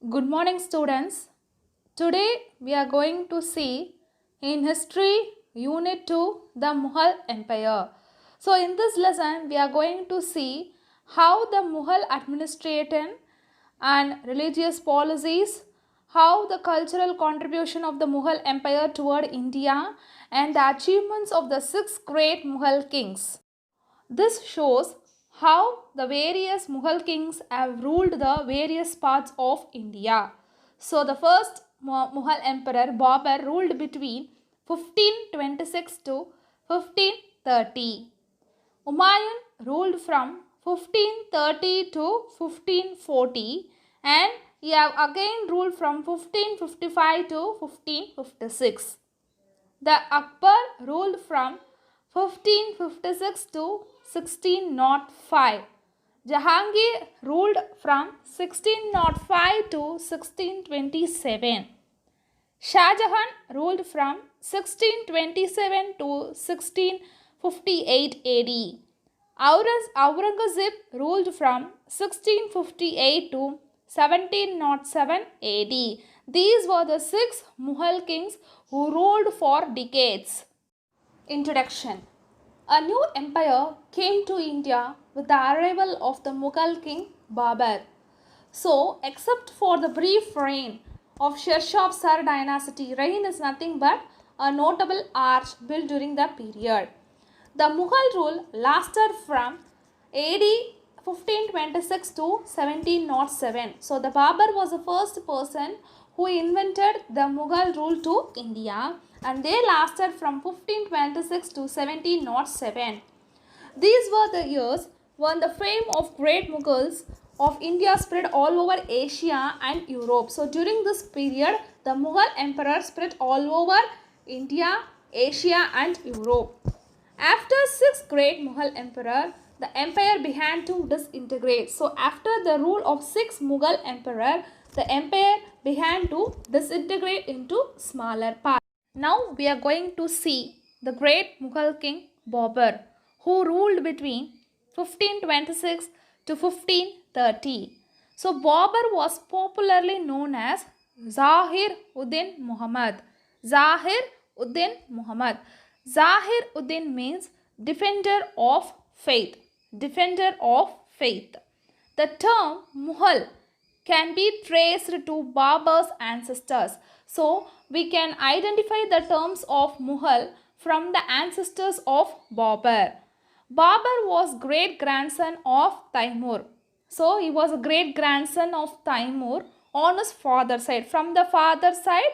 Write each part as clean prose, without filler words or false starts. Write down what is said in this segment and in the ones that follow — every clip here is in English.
Good morning, students. Today we are going to see in History Unit 2 the Mughal Empire. So, in this lesson, we are going to see how the Mughal administration and religious policies, how the cultural contribution of the Mughal Empire toward India, and the achievements of the six great Mughal kings. This shows how the various Mughal kings have ruled the various parts of India. So, the first Mughal emperor Babur ruled between 1526 to 1530. Humayun ruled from 1530 to 1540 and he have again ruled from 1555 to 1556. The Akbar ruled from 1556 to 1605. Jahangir ruled from 1605 to 1627. Shah Jahan ruled from 1627 to 1658 AD. Aurangzeb ruled from 1658 to 1707 AD. These were the six Mughal kings who ruled for decades. Introduction. A new empire came to India with the arrival of the Mughal king Babur. So, except for the brief reign of Sher Shah Sar dynasty, reign is nothing but a notable arch built during the period. The Mughal rule lasted from AD 1526 to 1707. So, the Babur was the first person who invented the Mughal rule to India and they lasted from 1526 to 1707. These were the years when the fame of great Mughals of India spread all over Asia and Europe. So during this period, the Mughal emperor spread all over India, Asia and Europe. After six great Mughal emperors, the empire began to disintegrate. So after the rule of six Mughal emperors, the empire began to disintegrate into smaller parts. Now we are going to see the great Mughal king Babur, who ruled between 1526 to 1530. So Babur was popularly known as Zahir Uddin Muhammad. Zahir Uddin Muhammad. Zahir Uddin means defender of faith. Defender of faith. The term Mughal can be traced to Babur's ancestors. So, we can identify the terms of Mughal from the ancestors of Babur. Babur was great grandson of Taimur. So, he was a great grandson of Taimur on his father's side. From the father's side,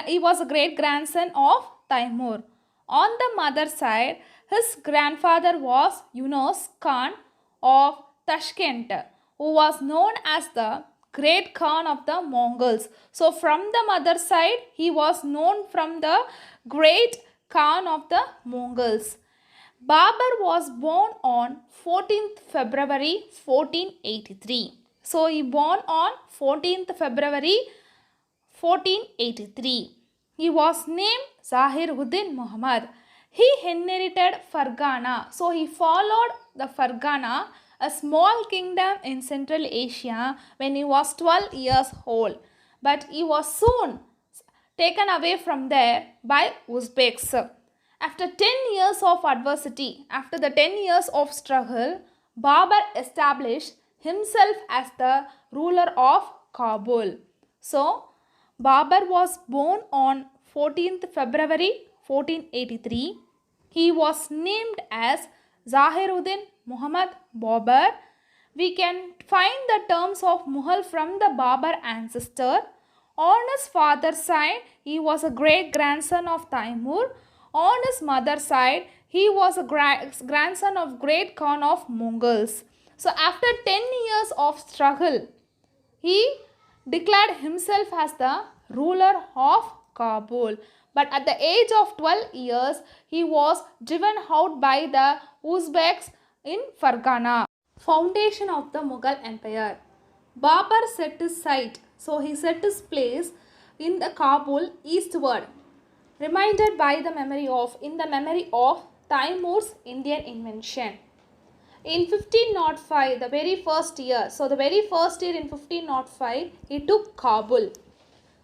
he was a great grandson of Taimur. On the mother's side, his grandfather was Yunus Khan of Tashkent, who was known as the great Khan of the Mongols. So from the mother's side, he was known from the great Khan of the Mongols. Babur was born on 14th February 1483. So he born on 14th February 1483. He was named Zahir Uddin Muhammad. He inherited Fargana. So he followed the Fargana, a small kingdom in Central Asia, when he was 12 years old. But he was soon taken away from there by Uzbeks. After 10 years of adversity, after the 10 years of struggle, Babur established himself as the ruler of Kabul. So, Babur was born on 14th February 1483. He was named as Zahiruddin Muhammad Babur. We can find the terms of Mughal from the Babur ancestor. On his father's side, he was a great grandson of Taimur. On his mother's side, he was a grandson of great Khan of Mongols. So after 10 years of struggle, he declared himself as the ruler of Kabul. But at the age of 12 years, he was driven out by the Uzbeks in Fargana. Foundation of the Mughal Empire. Babur set his sight, so he set his place in the Kabul eastward, reminded by the memory of Taimur's Indian invention. In 1505, the very first year, so the very first year in 1505, he took Kabul.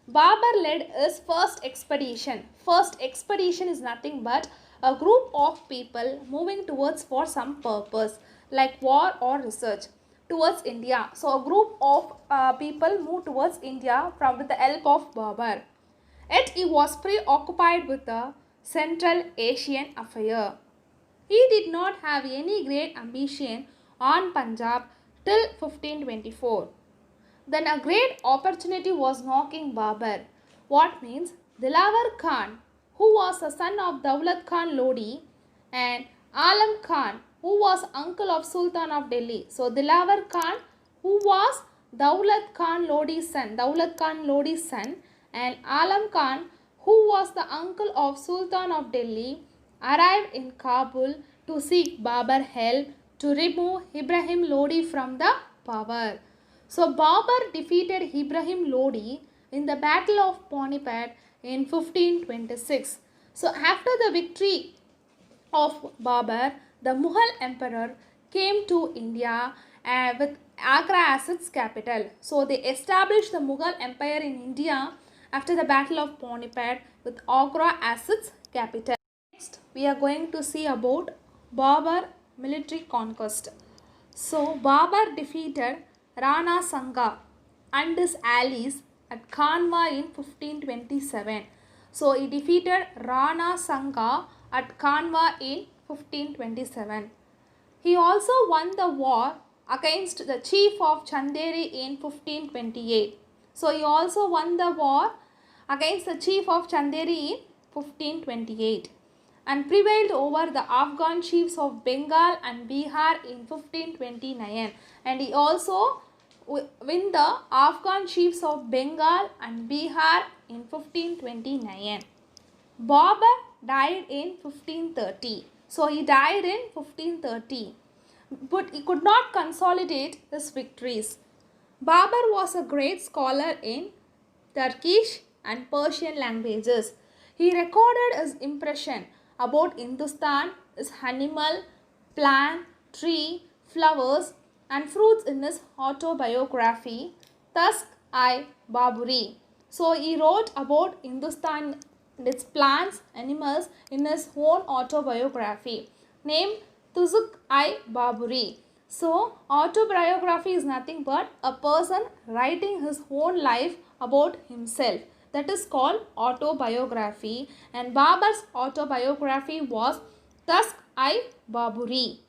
Babur led his first expedition. First expedition is nothing but a group of people moving towards for some purpose like war or research towards India. So a group of people moved towards India with the help of Babur. Yet he was preoccupied with the Central Asian affair. He did not have any great ambition on Punjab till 1524. Then a great opportunity was knocking Babur. What means? Dilawar Khan, who was the son of Daulat Khan Lodi, and Alam Khan, who was uncle of Sultan of Delhi. So Dilawar Khan, who was Daulat Khan Lodi's son, and Alam Khan, who was the uncle of Sultan of Delhi, arrived in Kabul to seek Babur help to remove Ibrahim Lodi from the power. So Babur defeated Ibrahim Lodi in the Battle of Panipat in 1526. So after the victory of Babur, the Mughal emperor came to India with Agra as its capital. So they established the Mughal empire in India after the Battle of Panipat with Agra as its capital. Next, we are going to see about Babur military conquest. So Babur defeated Rana Sanga and his allies at Kanwa in 1527. So he defeated Rana Sanga at Kanwa in 1527. He also won the war against the chief of Chanderi in 1528. So he also won the war against the chief of Chanderi in 1528 and prevailed over the Afghan chiefs of Bengal and Bihar in 1529, and he also win the Afghan chiefs of Bengal and Bihar in 1529. Babur died in 1530. So he died in 1530, but he could not consolidate his victories. Babur was a great scholar in Turkish and Persian languages. He recorded his impression about Hindustan, its animal, plant, tree, flowers and fruits in his autobiography, Tuzk-i-Baburi. So he wrote about Hindustan, its plants, animals in his own autobiography named Tuzk-i-Baburi. So autobiography is nothing but a person writing his own life about himself. That is called autobiography, and Babur's autobiography was Tuzk-i-Baburi.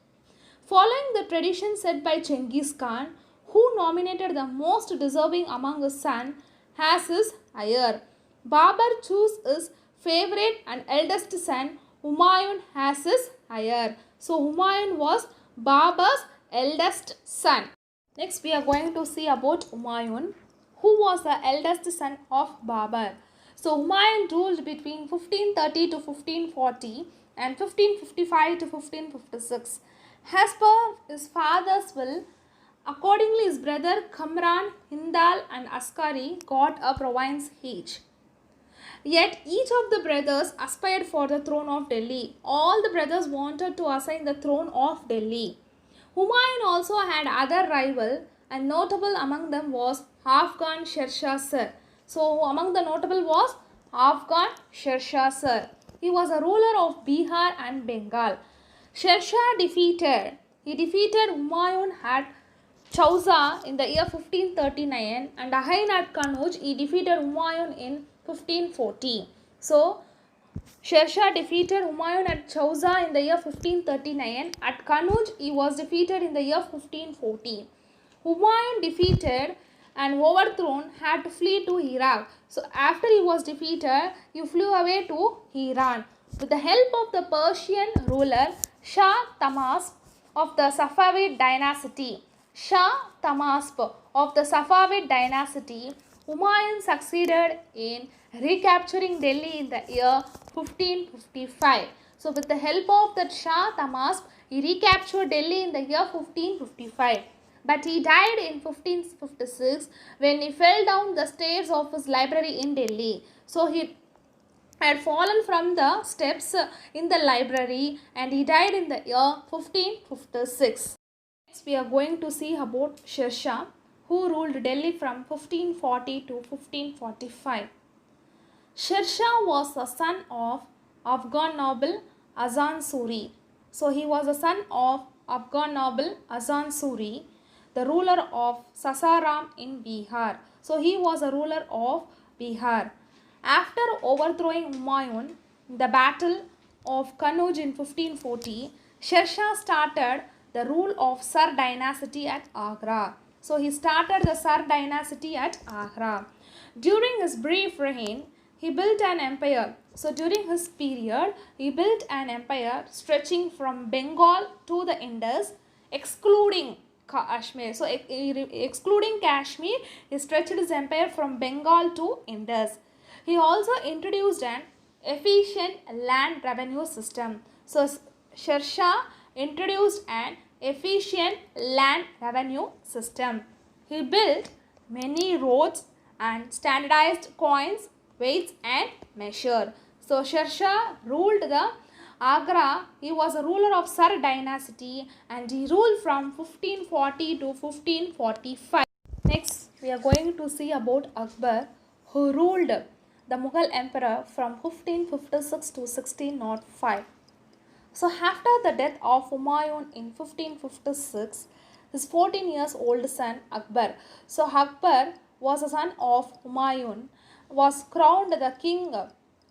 Following the tradition set by Genghis Khan, who nominated the most deserving among his sons as his heir, Babur chose his favorite and eldest son Humayun as his heir. So Humayun was Babur's eldest son. Next we are going to see about Humayun, who was the eldest son of Babur. So Humayun ruled between 1530 to 1540 and 1555 to 1556. As per his father's will, accordingly his brother Kamran, Hindal and Askari got a province each. Yet each of the brothers aspired for the throne of Delhi. All the brothers wanted to assign the throne of Delhi. Humayun also had other rival, and notable among them was Afghan Sher Shah Sir. So among the notable was Afghan Sher Shah Sir. He was a ruler of Bihar and Bengal. Sher Shah defeated Humayun at Chausa in the year 1539 and again at Kanuj he defeated Humayun in 1540. So Sher Shah defeated Humayun at Chausa in the year 1539. At Kanuj he was defeated in the year 1540. Humayun defeated and overthrown had to flee to Iraq. So after he was defeated, he flew away to Iran. With the help of the Persian ruler Shah Tahmasp of the Safavid dynasty, Humayun succeeded in recapturing Delhi in the year 1555. So with the help of that Shah Tahmasp, he recaptured Delhi in the year 1555. But he died in 1556 when he fell down the stairs of his library in Delhi. So he had fallen from the steps in the library, and he died in the year 1556. Next, we are going to see about Sher Shah, who ruled Delhi from 1540 to 1545. Sher Shah was the son of Afghan noble Azan Suri. So he was the son of Afghan noble Azan Suri, the ruler of Sasaram in Bihar. So he was a ruler of Bihar. After overthrowing Humayun in the battle of Kannauj in 1540, Sher Shah started the rule of Sar dynasty at Agra. So he started the Sar dynasty at Agra. During his brief reign, he built an empire. So during his period, he built an empire stretching from Bengal to the Indus, excluding Kashmir. So excluding Kashmir, he stretched his empire from Bengal to Indus. He also introduced an efficient land revenue system. So Sher Shah introduced an efficient land revenue system. He built many roads and standardized coins, weights and measure. So Sher Shah ruled the Agra. He was a ruler of Sar dynasty and he ruled from 1540 to 1545. Next, we are going to see about Akbar, who ruled the Mughal emperor from 1556 to 1605. So after the death of Humayun in 1556, his 14 years old son Akbar. So Akbar was a son of Humayun, was crowned the king.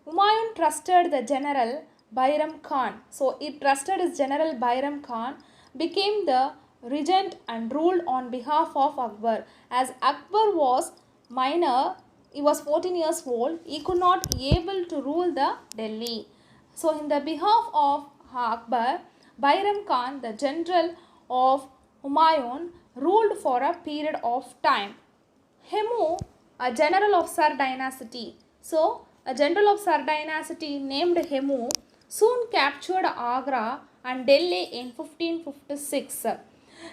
Humayun trusted the general Bairam Khan. So he trusted his general Bairam Khan, became the regent and ruled on behalf of Akbar. As Akbar was minor, he was 14 years old, he could not able to rule the Delhi. So in the behalf of Akbar, Bairam Khan, the general of Humayun, ruled for a period of time. Hemu, a general of Sar dynasty. So, a general of Sar dynasty named Hemu soon captured Agra and Delhi in 1556.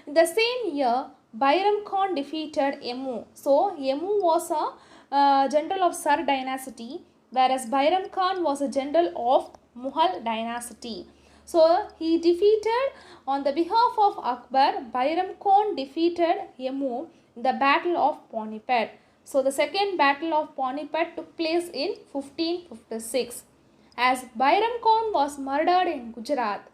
In the same year, Bairam Khan defeated Yemu. So, Yemu was a general of Sar dynasty, whereas Bairam Khan was a general of Mughal dynasty. So, he defeated on the behalf of Akbar. Bairam Khan defeated Yemu in the Battle of Panipat. So, the second Battle of Panipat took place in 1556. As Bairam Khan was murdered in Gujarat,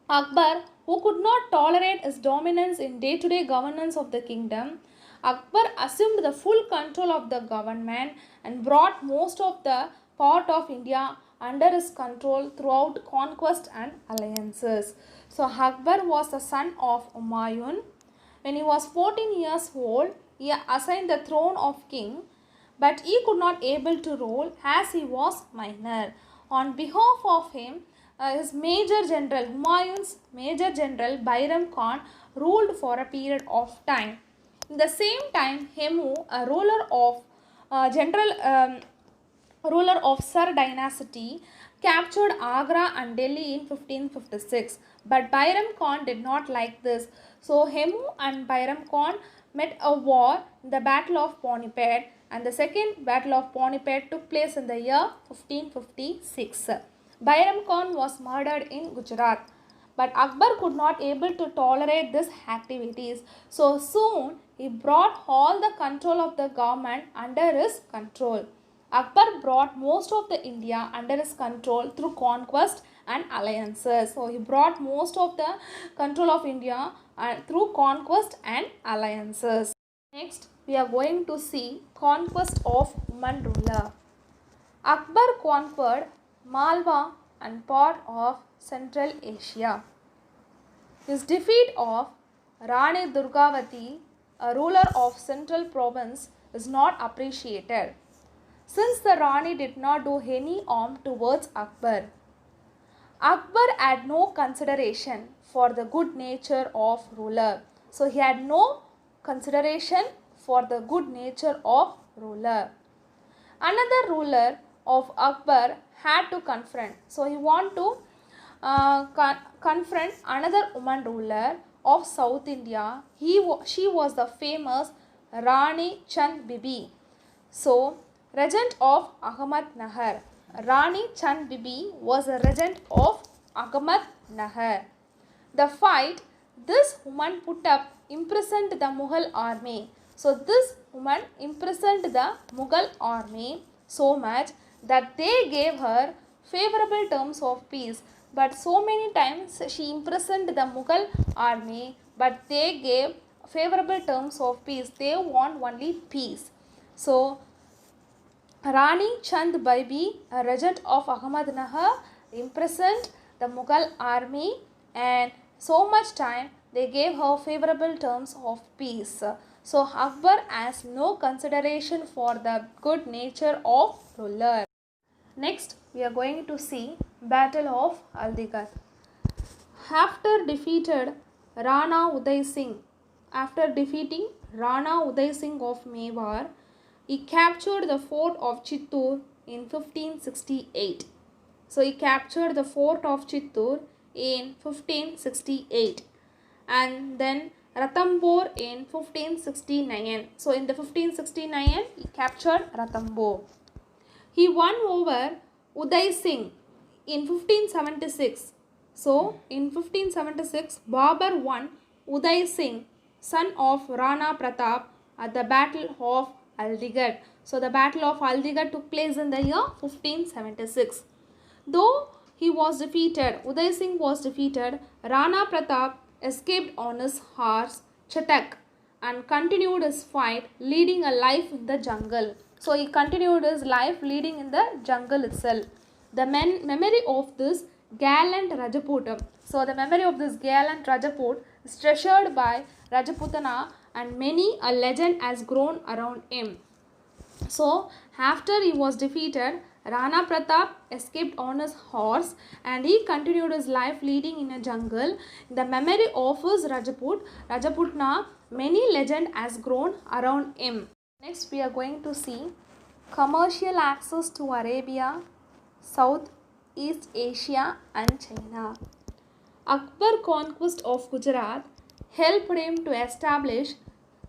Akbar, who could not tolerate his dominance in day-to-day governance of the kingdom, Akbar assumed the full control of the government and brought most of the part of India under his control throughout conquest and alliances. So Akbar was the son of Humayun. When he was 14 years old, he assigned the throne of king, but he could not able to rule as he was minor. On behalf of him, his major general, Humayun's major general Bairam Khan, ruled for a period of time. In the same time, Hemu, a ruler of Sar dynasty, captured Agra and Delhi in 1556. But Bairam Khan did not like this. So Hemu and Bairam Khan met a war in the Battle of Panipat, and the second Battle of Panipat took place in the year 1556. Bairam Khan was murdered in Gujarat. But Akbar could not able to tolerate these activities. So soon he brought all the control of the government under his control. Akbar brought most of the India under his control through conquest and alliances. So he brought most of the control of India through conquest and alliances. Next, we are going to see conquest of woman ruler. Akbar conquered Malwa and part of Central Asia. His defeat of Rani Durgavati, a ruler of Central Province, is not appreciated, since the Rani did not do any harm towards Akbar. Akbar had no consideration for the good nature of ruler. So he had no consideration for the good nature of ruler. Another ruler of Akbar had to confront. So he wanted to confront another woman ruler of South India. She was the famous Rani Chand Bibi. So, regent of Ahmednagar. Rani Chand Bibi was a regent of Ahmednagar. The fight this woman put up imprisoned the Mughal army. So this woman imprisoned the Mughal army so much that they gave her favorable terms of peace. But so many times she imprisoned the Mughal army, but they gave favorable terms of peace. They want only peace. So Rani Chand Bibi, a regent of Ahmednagar, imprisoned the Mughal army, and so much time they gave her favorable terms of peace. So Akbar has no consideration for the good nature of ruler. Next, we are going to see Battle of Aldigarh. After defeating Rana Uday Singh of Mewar, he captured the fort of Chittoor in 1568. So he captured the fort of Chittoor in 1568, and then Ranthambore in 1569. So in the 1569 he captured Ranthambore. He won over Uday Singh in 1576. So in 1576 Babur won Uday Singh, son of Rana Pratap, at the Battle of Aldigarh. So the Battle of Aldigarh took place in the year 1576. Though he was defeated, Uday Singh was defeated, Rana Pratap escaped on his horse Chetak and continued his fight, leading a life in the jungle. So he continued his life leading in the jungle itself. The memory of this gallant Rajput. So the memory of this gallant Rajput is treasured by Rajputana, and many a legend has grown around him. So after he was defeated, Rana Pratap escaped on his horse and he continued his life leading in a jungle. In the memory of his Rajputana, many legend has grown around him. Next, we are going to see commercial access to Arabia, South East Asia and China. Akbar's conquest of Gujarat helped him to establish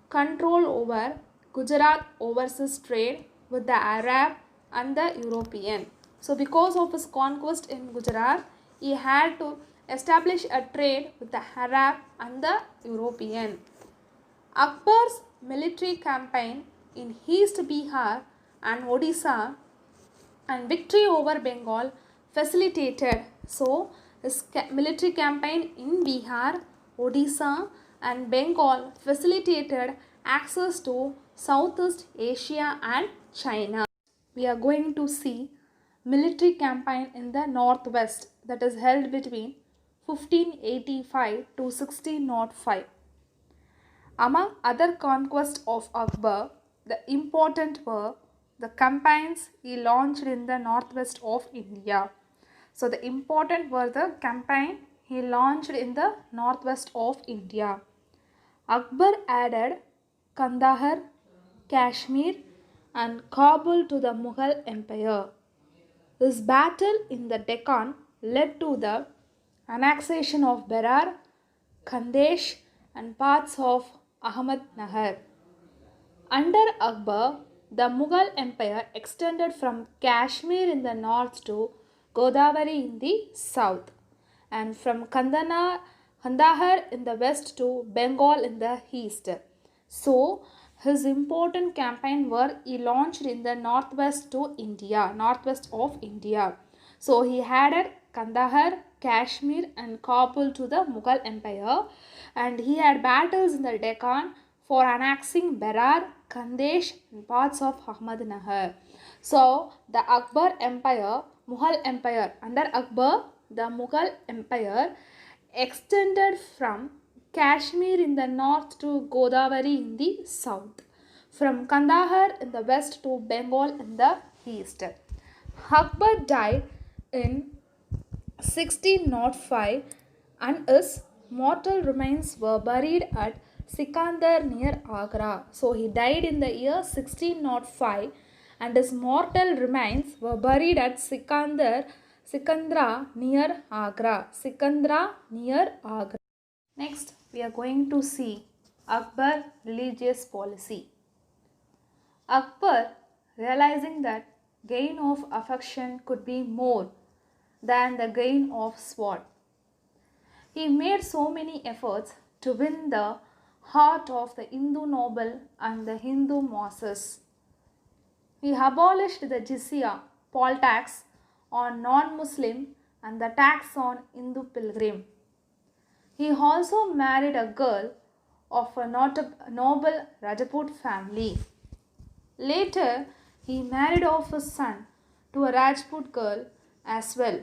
control over Gujarat overseas trade with the Arab and the European. So because of his conquest in Gujarat, he had to establish a trade with the Arab and the European. Akbar's military campaign in East Bihar and Odisha and victory over Bengal facilitated. So his military campaign in Bihar, Odisha and Bengal facilitated access to Southeast Asia and China. We are going to see military campaign in the northwest that is held between 1585 to 1605. Among other conquests of Akbar, the important were the campaigns he launched in the northwest of India. So the important were the campaign he launched in the northwest of India. Akbar added Kandahar, Kashmir and Kabul to the Mughal Empire. This battle in the Deccan led to the annexation of Berar, Khandesh and parts of Ahmednagar. Under Akbar, the Mughal Empire extended from Kashmir in the north to Godavari in the south, and from Kandahar in the west to Bengal in the east. So, his important campaign were he launched in the northwest of India. So, he added Kandahar, Kashmir and Kabul to the Mughal Empire, and he had battles in the Deccan for annexing Berar, Khandesh and parts of Ahmednagar. So, the Mughal Empire, under Akbar, the Mughal Empire extended from Kashmir in the north to Godavari in the south, from Kandahar in the west to Bengal in the east. Akbar died in 1605 and his mortal remains were buried at Sikandar near Agra. So he died in the year 1605 and his mortal remains were buried at Sikandra near Agra. Next, we are going to see Akbar religious policy. Akbar realizing that gain of affection could be more than the gain of sword. He made so many efforts to win the heart of the Hindu noble and the Hindu masses. He abolished the jizya, poll tax on non-Muslim and the tax on Hindu pilgrim. He also married a girl of a noble Rajput family. Later, he married off his son to a Rajput girl as well.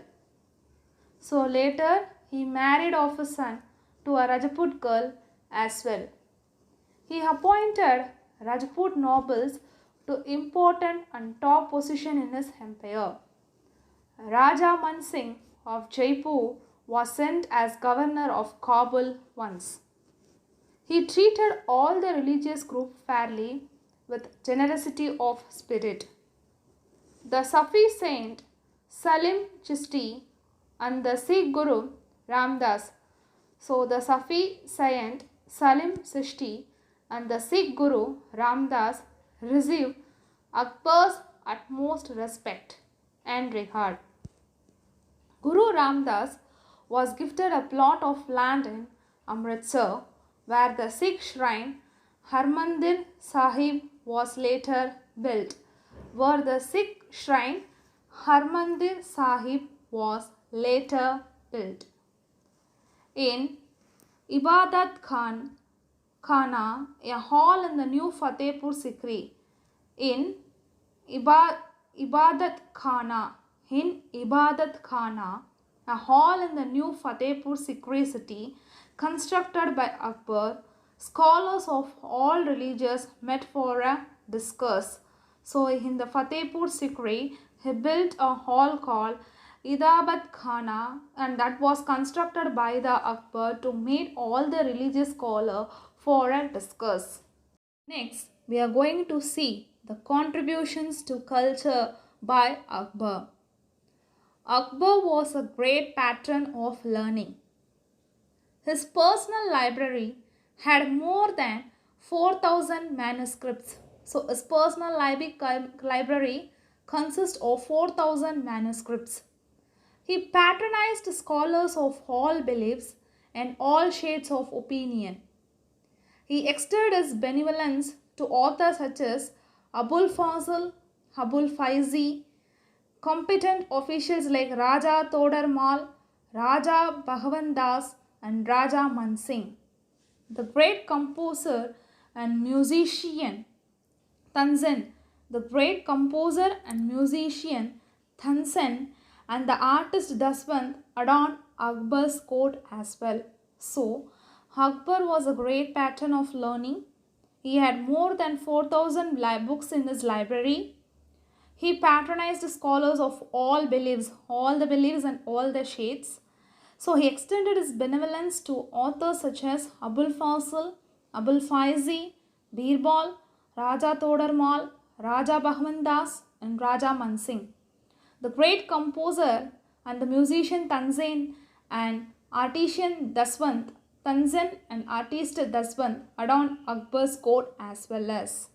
So later, he married off his son to a Rajput girl as well. He appointed Rajput nobles to important and top position in his empire. Raja Mansingh of Jaipur was sent as governor of Kabul once. He treated all the religious groups fairly with generosity of spirit. The Sufi saint Salim Chishti and the Sikh Guru Ramdas. So the Sufi saint Salim Chishti and the Sikh Guru Ramdas received Akbar's utmost respect and regard. Guru Ramdas was gifted a plot of land in Amritsar where the Sikh shrine Harmandir Sahib was later built. Where the Sikh shrine Harmandir Sahib was later built. In Ibadat Khana, a hall in the new Fatehpur Sikri. In Ibadat Khana, a hall in the new Fatehpur Sikri city constructed by Akbar, scholars of all religions met for a discourse. So in the Fatehpur Sikri, he built a hall called Ibadat Khana, and that was constructed by the Akbar to meet all the religious scholars for a discourse. Next, we are going to see the contributions to culture by Akbar. Akbar was a great patron of learning. His personal library had more than 4,000 manuscripts. So his personal library consists of 4,000 manuscripts. He patronized scholars of all beliefs and all shades of opinion. He extended his benevolence to authors such as Abul Fazl, Abul Faizi, competent officials like Raja Todarmal, Raja Bhagavan Das and Raja Mansingh. The great composer and musician Tansen, and the artist Daswant adorned Akbar's court as well. So, Akbar was a great patron of learning. He had more than 4,000 books in his library. He patronized scholars of all the beliefs and all the shades. So he extended his benevolence to authors such as Abul Fazl, Abul Faizi, Birbal, Raja Todarmal, Raja Bhagavan Das and Raja Mansingh. The great composer and the musician Tansen and artisan Daswant adorned Akbar's court as well as